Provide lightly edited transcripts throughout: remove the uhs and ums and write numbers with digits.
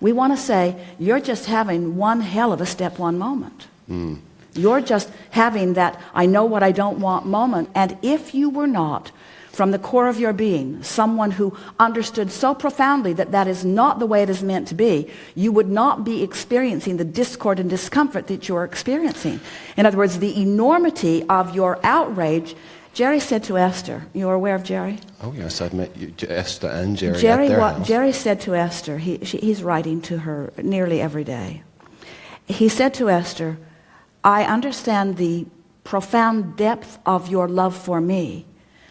We want to say, you're just having one hell of a step one moment. You're just having that I know what I don't want moment. And if you were not, from the core of your being, someone who understood so profoundly that that is not the way it is meant to be, you would not be experiencing the discord and discomfort that you're experiencing. In other words, the enormity of your outrage. Jerry said to Esther, you are aware of Jerry? Oh yes, I've met you, Esther and Jerry at their house. Jerry said to Esther, he's writing to her nearly every day. He said to Esther, I understand the profound depth of your love for me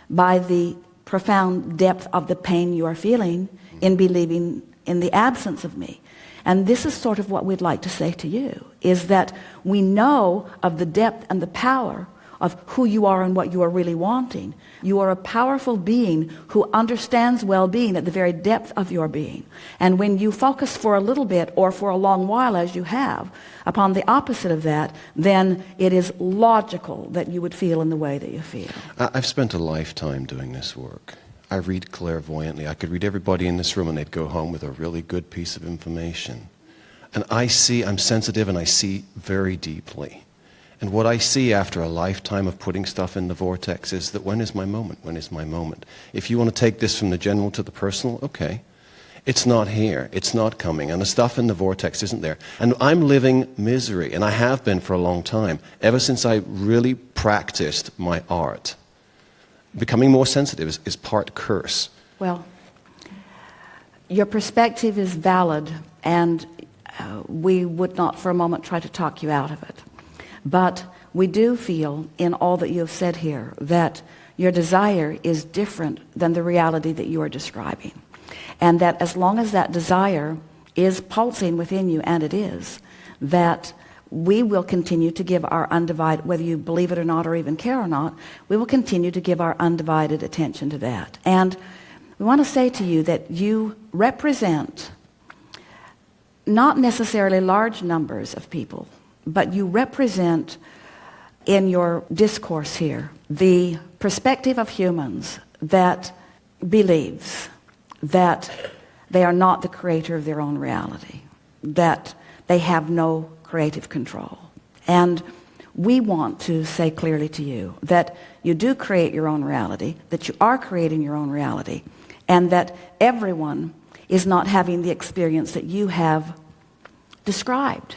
by the profound depth of the pain you are feeling in believing in the absence of me. And this is sort of what we'd like to say to you, is that we know of the depth and the power of who you are and what you are really wanting. You are a powerful being who understands well-being at the very depth of your being. And when you focus for a little bit or for a long while, as you have, upon the opposite of that, then it is logical that you would feel in the way that you feel. I've spent a lifetime doing this work. I read clairvoyantly. I could read everybody in this room and they'd go home with a really good piece of information. And I'm sensitive and I see very deeply. And what I see after a lifetime of putting stuff in the vortex is that when is my moment? When is my moment? If you want to take this from the general to the personal, okay. It's not here. It's not coming. And the stuff in the vortex isn't there. And I'm living misery. And I have been for a long time. Ever since I really practiced my art. Becoming more sensitive is part curse. Well, your perspective is valid. And we would not for a moment try to talk you out of it. But we do feel in all that you have said here that your desire is different than the reality that you are describing. And that as long as that desire is pulsing within you, and it is, that we will continue to give our undivided, whether you believe it or not or even care or not, we will continue to give our undivided attention to that. And we want to say to you that you represent not necessarily large numbers of people, but you represent in your discourse here the perspective of humans that believes that they are not the creator of their own reality, that they have no creative control. And we want to say clearly to you that you do create your own reality, that you are creating your own reality, and that everyone is not having the experience that you have described.